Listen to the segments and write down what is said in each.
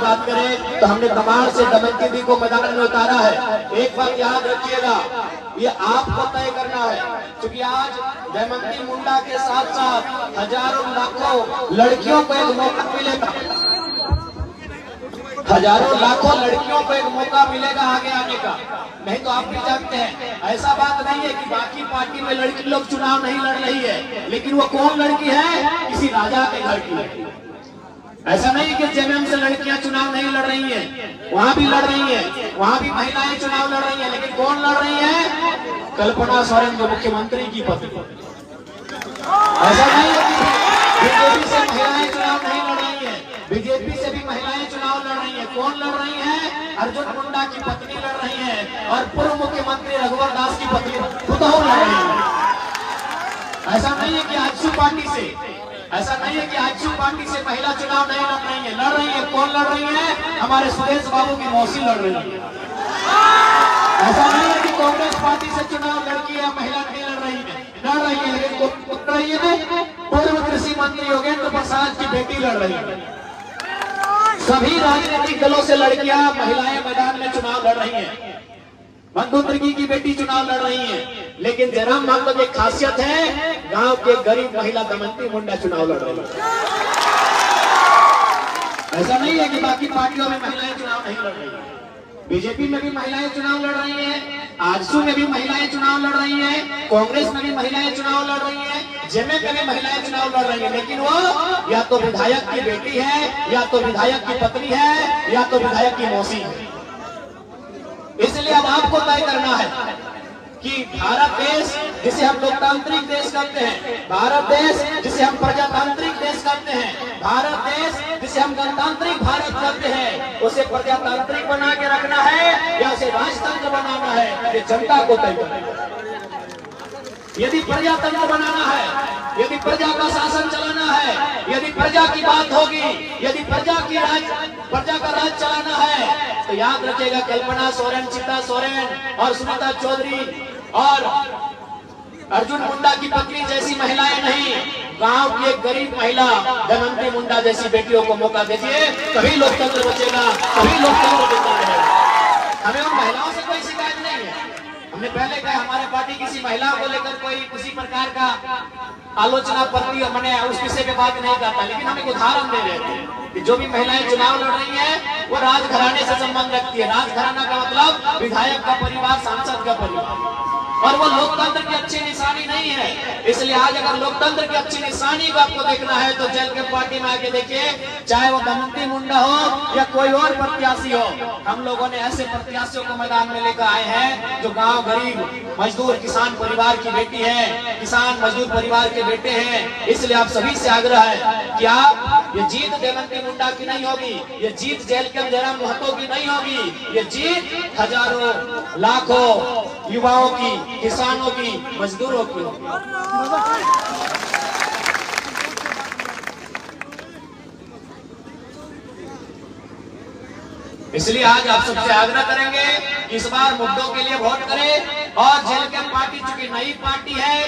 बात करें तो हमने कमाल से दमयंती दी को मैदान में उतारा है। एक बात याद रखिएगा, ये आपको तय करना है, क्योंकि आज दमयंती मुंडा के साथ साथ हजारों लाखों लड़कियों को एक मौका मिलेगा, हजारों लाखों लड़कियों को एक मौका मिलेगा आगे आने का। नहीं तो आप भी जानते हैं, ऐसा बात नहीं है कि बाकी पार्टी में लड़की लोग चुनाव नहीं लड़ रही है, लेकिन वो कौन लड़की है? किसी राजा के घर की लड़की। ऐसा नहीं कि जेएमएम से लड़कियां चुनाव नहीं लड़ रही हैं, वहां भी लड़ रही हैं, वहां भी महिलाएं चुनाव लड़ रही हैं, लेकिन कौन लड़ रही है? कल्पना सोरेन जो मुख्यमंत्री की पत्नी। ऐसा नहीं है कि बीजेपी से महिलाएं चुनाव नहीं लड़ रही है, बीजेपी से भी महिलाएं चुनाव लड़ रही है। कौन लड़ रही है? अर्जुन मुंडा की पत्नी लड़ रही है और पूर्व मुख्यमंत्री रघुवर दास की पत्नी खुद लड़ रही है। ऐसा नहीं है कि आजसू पार्टी से, ऐसा नहीं है कि आजसू पार्टी से महिला चुनाव नहीं लड़ रही है, लड़ रही है। कौन लड़ रही है? हमारे सुरेश बाबू की मौसी लड़ रही है। ऐसा नहीं है कि कांग्रेस पार्टी से चुनाव लड़की या महिला नहीं लड़ रही है, लड़ रही है, लेकिन लड़ रही है पूर्व कृषि मंत्री योगेंद्र प्रसाद की बेटी लड़ रही है। सभी राजनीतिक दलों से लड़कियां महिलाएं मैदान में चुनाव लड़ रही हैं। बंधु तिर्की की बेटी चुनाव लड़ रही है, लेकिन जयराम मांगो की खासियत है, गांव के गरीब महिला दमयंती मुंडा चुनाव लड़ रही है। ऐसा नहीं है कि बाकी पार्टियों में महिलाएं चुनाव नहीं लड़ रही है, बीजेपी में भी महिलाएं चुनाव लड़ रही हैं, आजसू में भी महिलाएं चुनाव लड़ रही हैं, कांग्रेस में भी महिलाएं चुनाव लड़ रही हैं, जेएमएम में भी महिलाएं चुनाव लड़ रही हैं, लेकिन वो या तो विधायक की बेटी है, या तो विधायक की पत्नी है, या तो विधायक की मौसी है। इसलिए अब आपको तय करना है कि भारत देश जिसे हम लोकतांत्रिक देश कहते हैं, भारत देश जिसे हम प्रजातांत्रिक देश कहते हैं, भारत देश जिसे हम गणतांत्रिक भारत कहते हैं, उसे प्रजातांत्रिक बना के रखना है या उसे राजतंत्र बनाना है, ये जनता को तय करना है। यदि प्रजातंत्र बनाना है, यदि प्रजा का शासन चलाना है, यदि प्रजा की बात होगी, यदि प्रजा का राज चलाना है, तो याद रखिएगा कल्पना सोरेन, चित्ता सोरेन और सुनीता चौधरी और अर्जुन मुंडा की पत्नी जैसी महिलाएं नहीं, गांव की एक गरीब महिला दमयंती मुंडा जैसी बेटियों को मौका दीजिए, तभी लोकतंत्र बचेगा, तभी लोकतंत्र जिंदा रहेगा। हमें उन महिलाओं से कोई शिकायत नहीं है। हमने पहले कहा हमारे पार्टी किसी महिला को लेकर कोई किसी प्रकार का आलोचना पड़ती और मैंने उस विषय पे बात नहीं करता, लेकिन हम एक उदाहरण दे रहे थे कि जो भी महिलाएं चुनाव लड़ रही हैं वो राजघराने से संबंध रखती है। राजघराना का मतलब विधायक का परिवार, सांसद का परिवार, और वो लोकतंत्र की अच्छी निशानी नहीं है। इसलिए आज अगर लोकतंत्र की अच्छी निशानी को आपको देखना है तो जेल के पार्टी में आके देखिए, चाहे वो दमयंती मुंडा हो या कोई और प्रत्याशी हो, हम लोगों ने ऐसे प्रत्याशियों को मैदान में लेकर आए हैं जो गांव गरीब मजदूर किसान परिवार की बेटी है, किसान मजदूर परिवार के बेटे हैं। इसलिए आप सभी से आग्रह है कि आप, ये जीत दमयंती मुंडा की नहीं होगी, ये जीत जेल के जयराम महतो की नहीं होगी, ये जीत हजारों लाखों युवाओं की, किसानों की, मजदूरों की होगी। इसलिए आज आप सबसे आग्रह करेंगे कि इस बार मुद्दों के लिए वोट करें। और जेल के पार्टी चूंकि नई पार्टी है,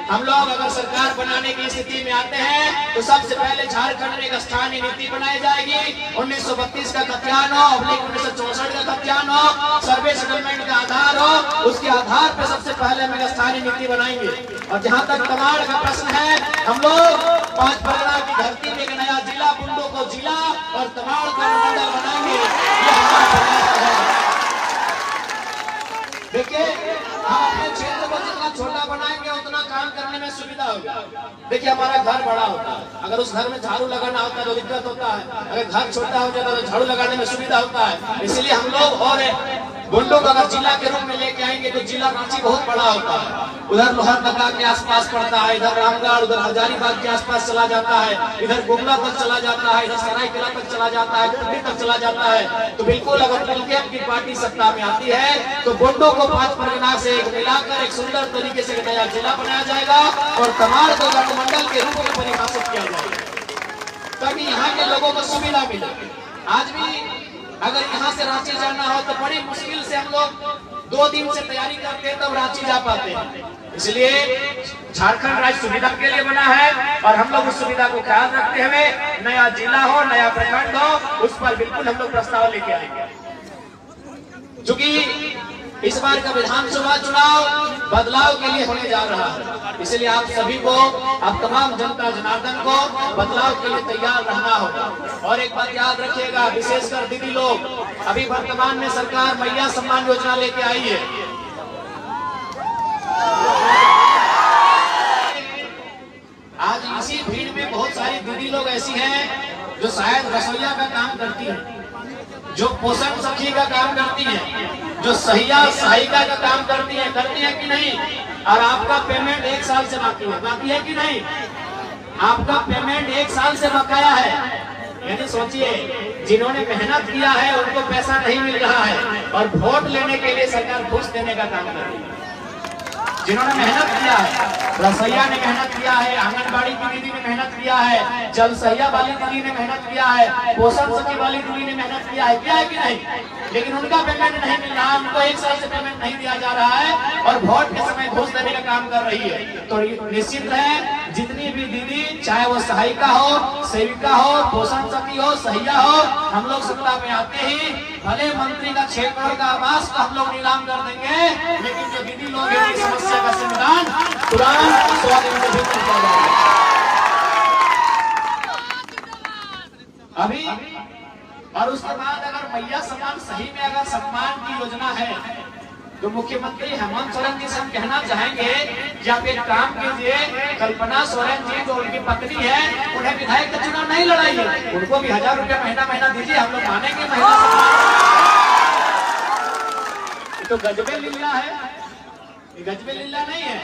हम लोग अगर सरकार बनाने की स्थिति में आते हैं तो सबसे पहले झारखंड में एक स्थानीय नीति बनाई जाएगी। 1932 का खतियान हो, 1964 का खतियान हो, सर्वे सेटलमेंट का आधार हो, उसके आधार पर सबसे पहले हम स्थानीय नीति बनाएंगे। और जहां तक तमाड़ का प्रश्न है, हम लोग 5 परगना की धरती में एक नया जिला, बुंडो को जिला और तमाड़ को मंडल बनाएंगे। ये हमारा प्रयास है। देखिए, हम अपने क्षेत्र को जितना छोटा बनाएंगे उतना काम करने में सुविधा होगी। देखिए, हमारा घर बड़ा होता है, अगर उस घर में झाड़ू लगाना होता है तो दिक्कत होता है, अगर घर छोटा हो जाता है तो झाड़ू लगाने में सुविधा होता है। इसलिए हम लोग और बुंडो को अगर जिला के रूप में लेके आएंगे तो जिला रांची बहुत बड़ा होता है, उधर लोहरदगा के आसपास पड़ता है, इधर रामगढ़, उधर हजारीबाग के आसपास चला जाता है, इधर गुमला तक चला जाता है, इधर सरायकेला तक चला जाता है, कुंडी तक चला जाता है। तो बिल्कुल अगर एलकेएम की पार्टी सत्ता में आती है तो बुंडो को 5 परगना से एक मिलाकर एक सुंदर तरीके से नया जिला बनाया जाएगा और तमाड़ को गठबंधन के रूप में परिभाषित किया जाएगा, ताकि यहाँ के लोगों को सुविधा मिले। आज भी अगर यहाँ से रांची जाना हो तो बड़ी मुश्किल से हम लोग 2 दिन से तैयारी करते हैं तब रांची जा पाते हैं। इसलिए झारखंड राज्य सुविधा के लिए बना है और हम लोग उस सुविधा को ख्याल रखते हुए नया जिला हो, नया प्रखंड हो, उस पर बिल्कुल हम लोग प्रस्ताव लेके आएंगे। क्योंकि इस बार का विधानसभा चुनाव बदलाव के लिए होने जा रहा है, इसलिए आप सभी को, आप तमाम जनता जनार्दन को बदलाव के लिए तैयार रहना होगा। और एक बात याद रखिएगा, विशेषकर दीदी लोग, अभी वर्तमान में सरकार मैया सम्मान योजना लेके आई है। आज इसी भीड़ में बहुत सारी दीदी लोग ऐसी हैं जो शायद रसोईया का काम करती हैं, जो पोषण सखी का काम करती हैं, जो सहायिका का काम करती है कि नहीं? और आपका पेमेंट 1 साल से बाकी है कि नहीं? आपका पेमेंट 1 साल से बकाया है। यानी सोचिए, जिन्होंने मेहनत किया है उनको पैसा नहीं मिल रहा है और वोट लेने के लिए सरकार घूस देने का काम कर रही है। जिन्होंने मेहनत किया है, रसोईया ने मेहनत किया है, आंगनबाड़ी की दीदी ने मेहनत किया है, जल सहिया वाली दीदी ने मेहनत किया है, पोषण सखी वाली दीदी ने मेहनत किया है कि नहीं? लेकिन उनका पेमेंट नहीं मिल रहा, उनको 1 साल से पेमेंट नहीं दिया जा रहा है और वोट के समय घूस देने का काम कर रही है। तो निश्चित है, जितनी भी दीदी, चाहे वो सहायिका हो, सेविका हो, पोषण सखी हो, सहिया हो, हम लोग सत्ता में आते ही भले मंत्री का 6 करोड़ का आवास को हम लोग नीलाम कर देंगे, लेकिन जो दीदी लोग हैं उनकी समस्या का समाधान तुरंत 100 दिन के भीतर किया जाएगा। अभी और उसके बाद अगर मैया सम्मान सही में अगर सम्मान की योजना है तो मुख्यमंत्री हेमंत सोरेन जी से हम कहना चाहेंगे कि आप एक काम कीजिए, कल्पना सोरेन जी जो उनकी पत्नी है, उन्हें विधायक का चुनाव नहीं लड़ाइए, उनको भी 1000 रुपया महीना दीजिए, हम लोग मानेंगे महिला सम्मान। तो गजबे लीला है, ये गजबे लीला नहीं है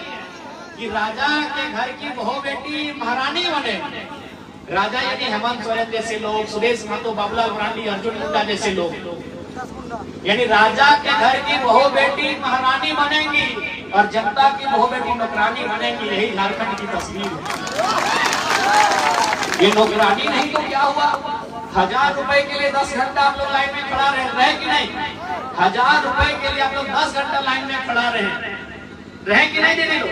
कि राजा के घर की बहू बेटी महारानी बने। राजा यानी हेमंत सोरेन जैसे लोग, सुदेश महतो, बाबूलाल मरांडी, अर्जुन मुंडा जैसे लोग, यानी राजा के घर की बहू बेटी महारानी बनेंगी और जनता की बहू बेटी नौकरानी बनेंगी। यही झारखंड की तस्वीर है। ये नौकरानी नहीं तो क्या हुआ? 1000 रुपए के लिए 10 घंटा आप लोग लाइन में खड़ा रहे कि नहीं? 1000 रुपए के लिए आप लोग 10 घंटा लाइन में खड़ा रहे कि नहीं दीदी लोग?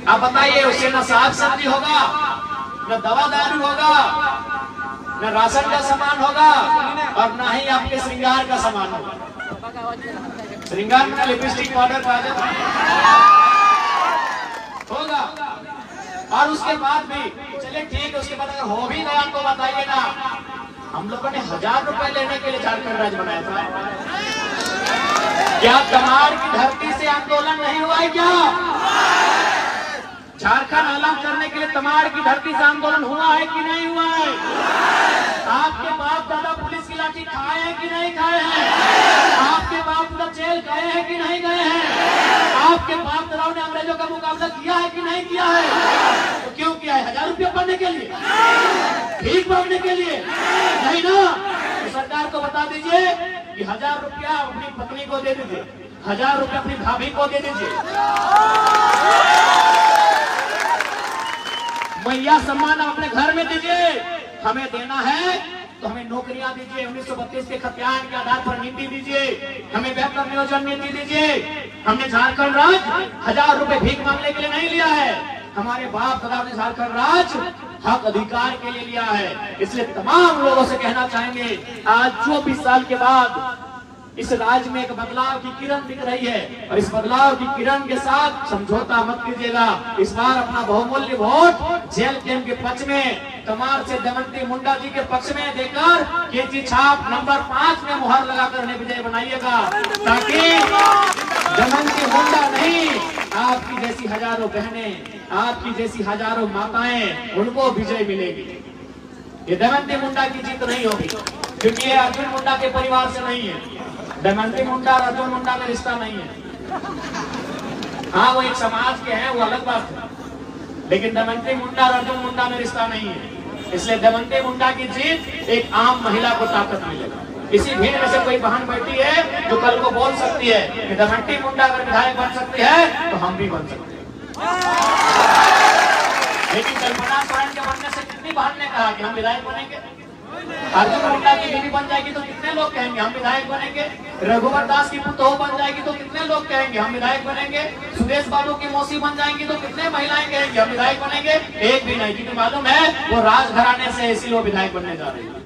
आप बताइए, उससे न साग सब्जी होगा, न दवा दारू होगा, न राशन का सामान होगा और न ही आपके श्रृंगार का सामान होगा। श्रृंगार में लिपस्टिक, पाउडर, काजल होगा। और उसके बाद भी चलिए ठीक है, उसके बाद अगर हो भी गया तो बताइए ना, हम लोगों ने 1000 रुपए लेने के लिए झारखंड राज्य बनाया था। क्या तमाड़ की धरती से आंदोलन नहीं हुआ है? क्या झारखंड अलग करने के लिए तमाड़ की धरती से आंदोलन हुआ है कि नहीं हुआ है? आपके बाप दादा पुलिस की लाठी खाए हैं कि नहीं खाए हैं? आपके बाप दादा जेल गए हैं कि नहीं गए हैं? आपके बाप दादाओं ने अंग्रेजों का मुकाबला किया है कि नहीं किया है? तो क्यों किया है? 1000 रुपया पढ़ने के लिए, भीख मांगने के लिए नहीं ना? तो सरकार को बता दीजिए कि 1000 रुपया अपनी पत्नी को दे दीजिए, 1000 रुपया अपनी भाभी को दे दीजिए। मैया सम्मान अपने घर में दीजिए। हमें देना है तो हमें नौकरियां दीजिए, 1932 के खतियान के आधार पर नीति दीजिए, हमें बेहतर नियोजन नीति दीजिए। हमने झारखंड राज्य 1000 रुपए भीख मांगने के लिए नहीं लिया है, हमारे बाप दादा ने झारखंड राज्य हक अधिकार के लिए लिया है। इसलिए तमाम लोगों से कहना चाहेंगे, आज 24 साल के बाद इस राज्य में एक बदलाव की किरण दिख रही है और इस बदलाव की किरण के साथ समझौता मत कीजिएगा। इस बार अपना बहुमूल्य वोट जेल कैंप के पक्ष में, कमार से दमंती मुंडा जी के पक्ष में देकर केजी छाप नंबर 5 में मुहर लगाकर उन्हें विजय बनाइएगा, ताकि दमंती मुंडा नहीं, आपकी जैसी हजारों बहनें, आपकी जैसी हजारों माताएं, उनको विजय मिलेगी। ये दमंती मुंडा की जीत नहीं होगी, क्योंकि ये अर्जुन मुंडा के परिवार से नहीं है। दमंती मुंडा और अर्जुन मुंडा में रिश्ता नहीं है। हाँ, वो एक समाज के हैं, वो अलग बात है, लेकिन दमंती मुंडा और अर्जुन मुंडा में रिश्ता नहीं है। इसलिए दमंती मुंडा की जीत एक आम महिला को ताकत मिलेगा। इसी भीड़ में से कोई बहन बैठी है जो कल को बोल सकती है कि दमंती मुंडा अगर विधायक बन सकती है तो हम भी बन सकते हैं। लेकिन कल्पना सोरेन के बनने से कितनी बहन ने कहा कि हम विधायक बनेंगे? अर्जुन मुंडा की बीवी बन जाएगी तो कितने लोग कहेंगे हम विधायक बनेंगे? रघुवर दास की पुतोह बन जाएगी तो कितने लोग कहेंगे हम विधायक बनेंगे? सुरेश बाबू की मौसी बन जाएंगी तो कितने महिलाएं कहेंगे हम विधायक बनेंगे? एक भी नहीं, क्योंकि मालूम है वो राजघराने से, इसीलिए वो विधायक बनने जा रही है।